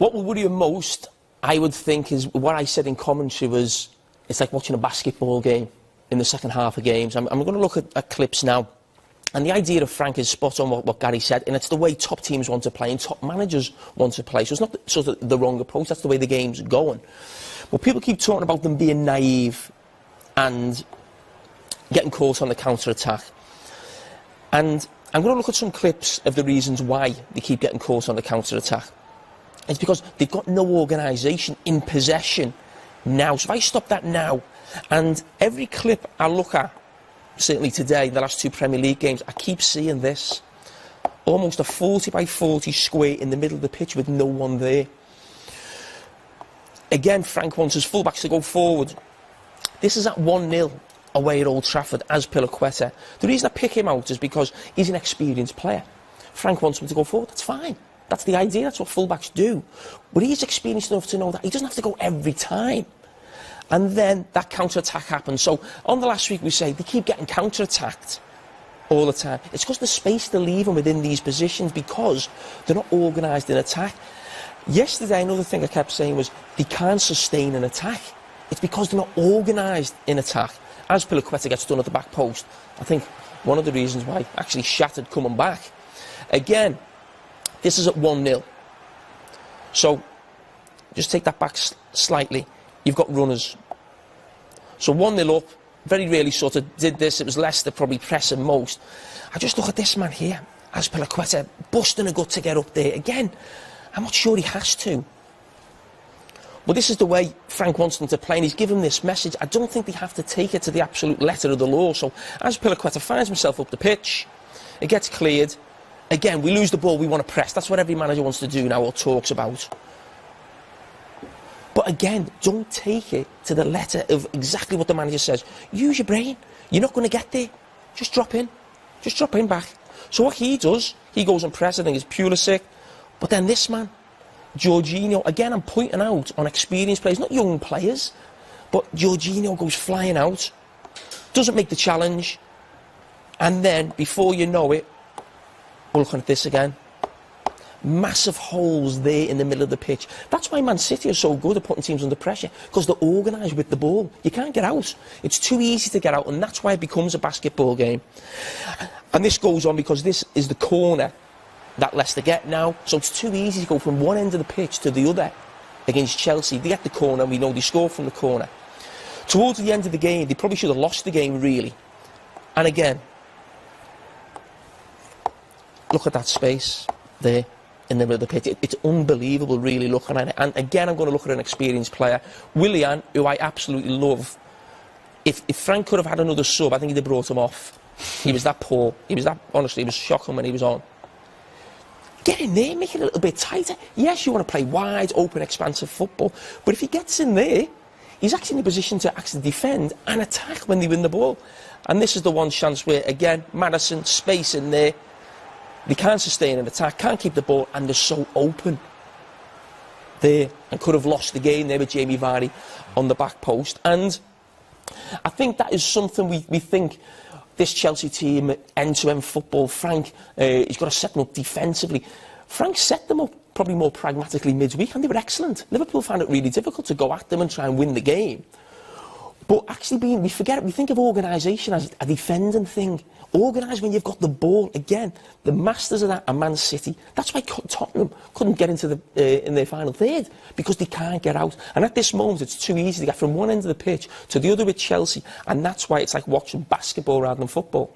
What will worry you most, I would think, is what I said in commentary was, it's like watching a basketball game in the second half of games. I'm going to look at clips now. And the idea of Frank is spot on what Gary said, and it's the way top teams want to play and top managers want to play. So it's not sort of the wrong approach, that's the way the game's going. But people keep talking about them being naive and getting caught on the counter-attack. And I'm going to look at some clips of the reasons why they keep getting caught on the counter-attack. It's because they've got no organisation in possession now. So if I stop that now, and every clip I look at, certainly today, the last two Premier League games, I keep seeing this. Almost a 40 by 40 square in the middle of the pitch with no one there. Again, Frank wants his fullbacks to go forward. This is at 1-0 away at Old Trafford as Pilaqueta. The reason I pick him out is because he's an experienced player. Frank wants him to go forward, that's fine. That's the idea, that's what fullbacks do. But he's experienced enough to know that he doesn't have to go every time. And then that counter-attack happens. So on the last week we say they keep getting counter-attacked all the time. It's because the space they're leaving within these positions, because they're not organised in attack. Yesterday, another thing I kept saying was they can't sustain an attack. It's because they're not organised in attack. As Pilaqueta gets done at the back post, I think one of the reasons why actually shattered coming back. Again, this is at 1-0. So just take that back slightly. You've got runners. So 1-0 up, very rarely sort of did this. It was Leicester probably pressing most. I just look at this man here, as Pilaqueta, busting a gut to get up there. Again, I'm not sure he has to. But this is the way Frank wants them to play, and he's given this message. I don't think they have to take it to the absolute letter of the law. So as Pilaqueta finds himself up the pitch, it gets cleared. Again, we lose the ball, we want to press. That's what every manager wants to do now or talks about. But again, don't take it to the letter of exactly what the manager says. Use your brain. You're not going to get there. Just drop in. Just drop in back. So what he does, he goes and presses, I think it's Pulisic. But then this man, Jorginho, again I'm pointing out on experienced players, not young players, but Jorginho goes flying out, doesn't make the challenge, and then before you know it, we're looking at this again. Massive holes there in the middle of the pitch. That's why Man City are so good at putting teams under pressure, because they're organised with the ball. You can't get out. It's too easy to get out, and that's why it becomes a basketball game. And this goes on because this is the corner that Leicester get now, so it's too easy to go from one end of the pitch to the other against Chelsea. They get the corner, and we know they score from the corner. Towards the end of the game, they probably should have lost the game, really. And again, look at that space there in the middle of the pitch. It's unbelievable, really, looking at it. And again, I'm going to look at an experienced player, Willian, who I absolutely love. If Frank could have had another sub, I think he'd have brought him off. He was that poor. He was that, honestly, it was shocking when he was on. Get in there, make it a little bit tighter. Yes, you want to play wide, open, expansive football, but if he gets in there, he's actually in a position to actually defend and attack when they win the ball. And this is the one chance where, again, Maddison, space in there. They can't sustain an attack, can't keep the ball, and they're so open there, and could have lost the game there with Jamie Vardy on the back post. And I think that is something we think this Chelsea team, end-to-end football, Frank, he's got to set them up defensively. Frank set them up probably more pragmatically midweek, and they were excellent. Liverpool found it really difficult to go at them and try and win the game. But actually, we forget it. We think of organisation as a defending thing. Organise when you've got the ball. Again, the masters of that are Man City. That's why Tottenham couldn't get into in their final third, because they can't get out. And at this moment, it's too easy to get from one end of the pitch to the other with Chelsea. And that's why it's like watching basketball rather than football.